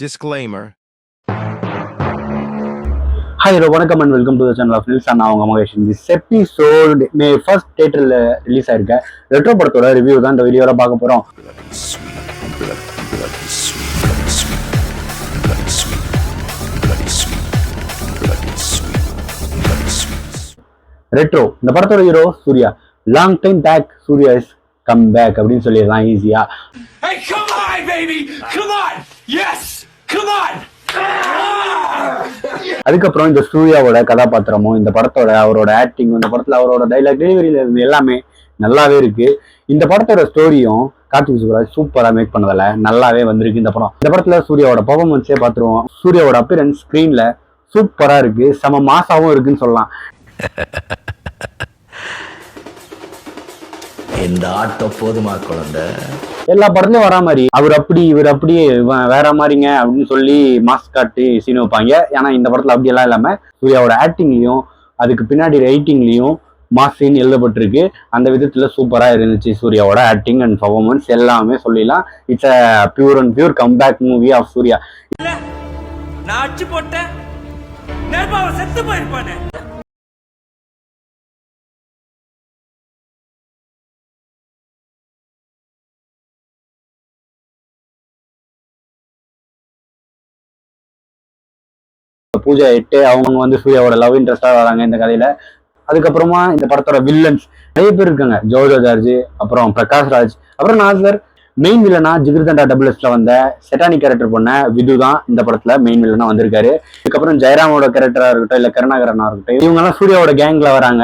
Disclaimer. Hi, hello, welcome and welcome to the channel of Nils and Avanga Mahesh. This episode May 1st theaterல release ஆயிருக்க Retro படத்தோட review தான் இந்த வீடியோல பார்க்க போறோம். ரெட்ரோ இந்த படத்தோட hero Suriya. Long time back Suriya is come back அப்படின்னு சொல்லிடலாம் ஈஸியா. Hey, come on, baby! Come on! Yes! Come on! அதுக்கப்புறம் இந்த சூர்யாவோட கதாபாத்திரமும் இந்த படத்தோட அவரோட ஆக்டிங், இந்த படத்துல அவரோட டைலாக் டெலிவரியில இருந்து எல்லாமே நல்லாவே இருக்கு. இந்த படத்தோட ஸ்டோரியும் கார்த்திக் சுப்ராஜ் சூப்பரா மேக் பண்ணதில்ல நல்லாவே வந்திருக்கு இந்த படம். இந்த படத்துல சூர்யாவோட பெர்ஃபார்மன்ஸே பார்த்துருவோம். சூர்யாவோட அப்பியரன்ஸ் ஸ்கிரீன்ல சூப்பரா இருக்கு, செம மாசாவும் இருக்குன்னு சொல்லலாம். இந்த ஆட்டம் போதுமா குழந்தை? எல்லா படத்துலயும் வரா மாதிரி அவர் அப்படி இவர் அப்படியே வேற மாதிரிங்க அப்படின்னு சொல்லி மாஸ்க் காட்டி சீன் வைப்பாங்க. ஏன்னா இந்த படத்துல அப்படி எல்லாம் இல்லாம சூர்யாவோட ஆக்டிங்லயும் அதுக்கு பின்னாடி ரைட்டிங்லயும் மாஸ் சீன் எழுதப்பட்டிருக்கு. அந்த விதத்துல சூப்பரா இருந்துச்சு சூர்யாவோட ஆக்டிங் அண்ட் பர்ஃபார்மன்ஸ் எல்லாமே சொல்லிடலாம். It's a pure and pure comeback movie of Suriya. நான் அடிச்சு போட்டேன், நேர்மாவை செத்து போயிருப்பானே. பூஜா 8 அவங்க வந்து சூர்யாவோட லவ் இன்ட்ரெஸ்டா வராங்க இந்த கதையில. அதுக்கப்புறமா இந்த படத்தோட வில்லன்ஸ் நிறைய பேர் இருக்காங்க. ஜோஜோ ஜார்ஜ், அப்புறம் பிரகாஷ் ராஜ், அப்புறம் நாசர். மெயின் வில்லனா ஜிகிர்தண்டா டபுள்எஸ்ல வந்த செட்டானி கேரக்டர் பண்ண விது தான் இந்த படத்துல மெயின் வில்லனா வந்திருக்காரு. இதுக்கப்புறம் ஜெயராமோட கேரக்டரா இருக்கட்டும் இல்ல கருணாகரனா இருக்கட்டும், இவங்க எல்லாம் சூர்யாவோட கேங்ல வராங்க.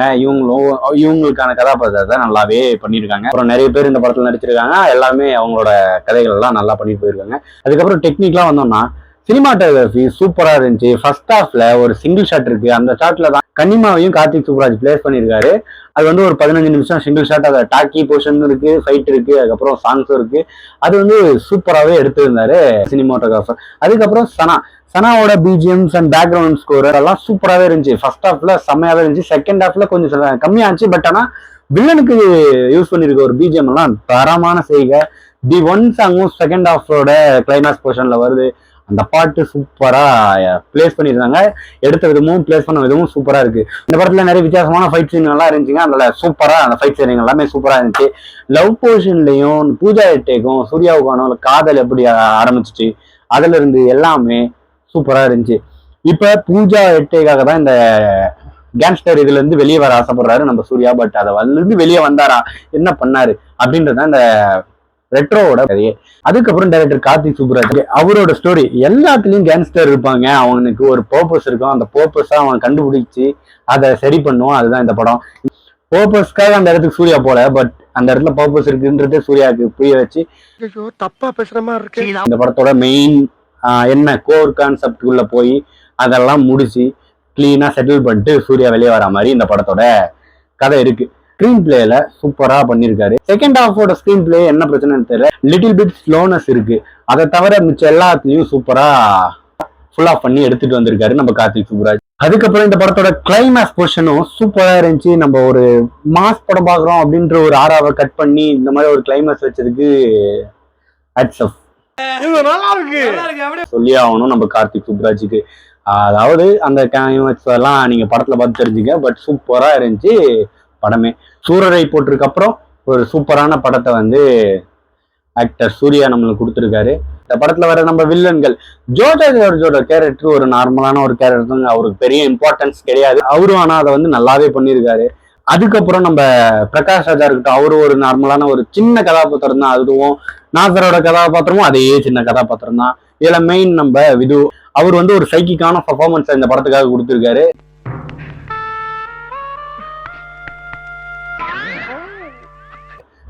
இவங்களுக்கான கதாபாத்திரத்தை நல்லாவே பண்ணியிருக்காங்க. அப்புறம் நிறைய பேர் இந்த படத்துல நடிச்சிருக்காங்க. எல்லாமே அவங்களோட கதைகள் எல்லாம் நல்லா பண்ணிட்டு போயிருக்காங்க. அதுக்கப்புறம் டெக்னிக்லாம் வந்தோம்னா சினிமாட்டோகிராஃபி சூப்பரா இருந்துச்சு. ஃபர்ஸ்ட் ஹாஃப்ல ஒரு சிங்கிள் ஷாட் இருக்கு. அந்த ஷாட்ல தான் கன்னிமாவையும் கார்த்திக் சுப்ராஜ் பிளேஸ் பண்ணியிருக்காரு. அது வந்து ஒரு 15 நிமிஷம் சிங்கிள் ஷாட். அதை டாக்கி போர்ஷன் இருக்கு, ஃபைட் இருக்கு, அதுக்கப்புறம் சாங்ஸும் இருக்கு. அது வந்து சூப்பராகவே எடுத்திருந்தாரு சினிமாட்டோகிராஃபர். அதுக்கப்புறம் சனாவோட பிஜிஎம்ஸ் அண்ட் பேக்ரவுண்ட் ஸ்கோர் எல்லாம் சூப்பராகவே இருந்துச்சு. ஃபர்ஸ்ட் ஹாஃப்ல செம்மையாவே இருந்துச்சு. செகண்ட் ஹாஃப்ல கொஞ்சம் கம்மியாச்சு. பட் ஆனா வில்லனுக்கு யூஸ் பண்ணிருக்க ஒரு பிஜிஎம் எல்லாம் தரமான செய்க. தி ஒன் சாங்கும் செகண்ட் ஹாஃபோட கிளைமேக்ஸ் போர்ஷன்ல வருது. அந்த பாட்டு சூப்பரா பிளேஸ் பண்ணியிருந்தாங்க. எடுத்த விதமும் பிளேஸ் பண்ண விதமும் சூப்பரா இருக்கு. இந்த படத்துல நிறைய வித்தியாசமான ஃபைட் சீன் எல்லாம் இருந்துச்சுங்க. அதுல சூப்பரா அந்த ஃபைட் சீன் எல்லாமே சூப்பரா இருந்துச்சு. லவ் போர்ஷன்லயும் பூஜா எட்டேக்கும் சூர்யாவுக்கான காதல் எப்படி ஆரம்பிச்சிச்சு அதுல இருந்து எல்லாமே சூப்பரா இருந்துச்சு. இப்ப பூஜா எட்டேக்காக தான் இந்த கேங்ஸ்டர் இதுல இருந்து வெளியே வர ஆசைப்படுறாரு நம்ம சூர்யா. பட் அதை இருந்து வெளியே வந்தாரா, என்ன பண்ணாரு அப்படின்றத இந்த ரெட்ரோவோட கதையே. அதுக்கப்புறம் டைரக்டர் கார்த்திக் சுப்ராஜ் அவரோட ஸ்டோரி. எல்லாத்துலயும் கேங்ஸ்டர் இருப்பாங்க, அவனுக்கு ஒரு பர்பஸ் இருக்கும். அந்த பர்பஸா அவன் கண்டுபிடிச்சு அதை சரி பண்ணுவான். அதுதான் இந்த படம். பர்பஸ்க்காக அந்த இடத்துக்கு சூர்யா போல, பட் அந்த இடத்துல பர்பஸ் இருக்குன்றது சூர்யாவுக்கு புரிய வச்சு தப்பா பேசுற மாதிரி இருக்கு. இந்த படத்தோட மெயின் என்ன கோர் கான்செப்டுக்குள்ள போய் அதெல்லாம் முடிச்சு கிளீனா செட்டில் பண்ணிட்டு சூர்யா வெளியே வர மாதிரி இந்த படத்தோட கதை இருக்கு. ஸ்கிரீன் பிளேல சூப்பரா பண்ணிருக்காரு. செகண்ட் ஹாஃபோட ஸ்கிரீன் பிளே என்ன பிரச்சனைன்னு தெரியல, லிட்டில் பிட் ஸ்லோனஸ் இருக்கு. அதை தவிர மிச்சம் எல்லாத்துலயும் சூப்பரா ஃபுல் ஆஃப் பண்ணி எடுத்துட்டு வந்திருக்காரு நம்ம கார்த்திக் சுப்ராஜ். அதுக்கப்புறம் இந்த படத்தோட கிளைமேக்ஸ் போர்ஷனும் சூப்பரா இருந்துச்சு. நம்ம ஒரு மாஸ் படம் பாக்குறோம் அப்படின்ற ஒரு ஆறாவை கட் பண்ணி இந்த மாதிரி ஒரு கிளைமேக்ஸ் வச்சதுக்கு சொல்லி ஆகணும் நம்ம கார்த்திக் சுப்ராஜுக்கு. அதாவது அந்த கிளைமேக்ஸ் எல்லாம் நீங்க படத்துல பார்த்து தெரிஞ்சுக்க. பட் சூப்பரா இருந்துச்சு படமே. சூரரை போட்டிருக்கு அப்புறம் ஒரு சூப்பரான படத்தை வந்து ஆக்டர் சூர்யா நம்மளுக்கு கொடுத்துருக்காரு. இந்த படத்துல வர நம்ம வில்லன்கள் ஜோஜோ ஜார்ஜோட கேரக்டர் ஒரு நார்மலான ஒரு கேரக்டர், அவருக்கு பெரிய இம்பார்ட்டன்ஸ் கிடையாது அவரும். ஆனா அதை வந்து நல்லாவே பண்ணியிருக்காரு. அதுக்கப்புறம் நம்ம பிரகாஷ் ராஜா இருக்கட்டும், அவரு ஒரு நார்மலான ஒரு சின்ன கதாபாத்திரம் தான். அதுவும் நாசரோட கதாபாத்திரமும் அதே சின்ன கதாபாத்திரம் தான். இதுல மெயின் நம்ம விது அவர் வந்து ஒரு சைக்கிக்கான பர்ஃபார்மன்ஸ் இந்த படத்துக்காக கொடுத்துருக்காரு.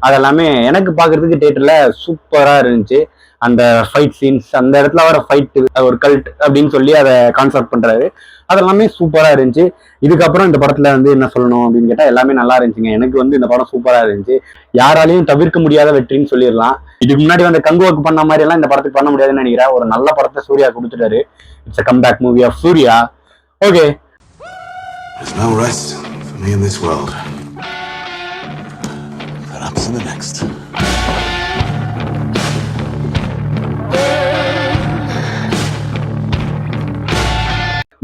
அதெல்லாமே எனக்கு பாக்குறதுக்கு தியேட்டர்ல சூப்பரா இருந்துச்சு. அந்த ஃபைட் சீன்ஸ், அந்த இடத்துல வர ஃபைட் ஒரு கல்ட் அப்படின்னு சொல்லி அதை கான்செப்ட் பண்றாரு. அதெல்லாமே சூப்பரா இருந்துச்சு. இதுக்கப்புறம் இந்த படத்துல வந்து என்ன சொல்லணும் அப்படின்னு கேட்டா எல்லாமே நல்லா இருந்துச்சுங்க. எனக்கு வந்து இந்த படம் சூப்பரா இருந்துச்சு. யாராலையும் தவிர்க்க முடியாத வெற்றின்னு சொல்லிடலாம். இதுக்கு முன்னாடி வந்து கங்குவாக்கு பண்ண மாதிரி எல்லாம் இந்த படத்துக்கு பண்ண முடியாதுன்னு நினைக்கிறேன். ஒரு நல்ல படத்தை சூர்யா கொடுத்துட்டாரு. It's a comeback movie of Suriya. Okay. There's no rest for me in this world. Perhaps in the next.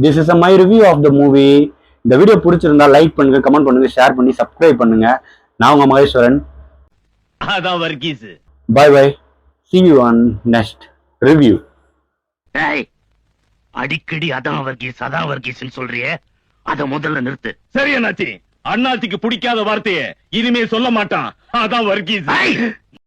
This is my review of the movie. இந்த வீடியோ பிடிச்சிருந்தா லைக் பண்ணுங்க, கமெண்ட் பண்ணுங்க, ஷேர் பண்ணி சப்ஸ்கிரைப் பண்ணுங்க. நான் உங்க மகேஸ்வரன். அதான் Varghese. Bye bye. See you on next review. அடிக்கடி அதான் வர்கீஸ் சொல்றியே, அத முதல்ல நிறுத்து. சரி அண்ணாச்சி, அண்ணாச்சிக்கு பிடிக்காத வார்த்தையை இனிமே சொல்ல மாட்டான். அதான் வர்கீஸ்.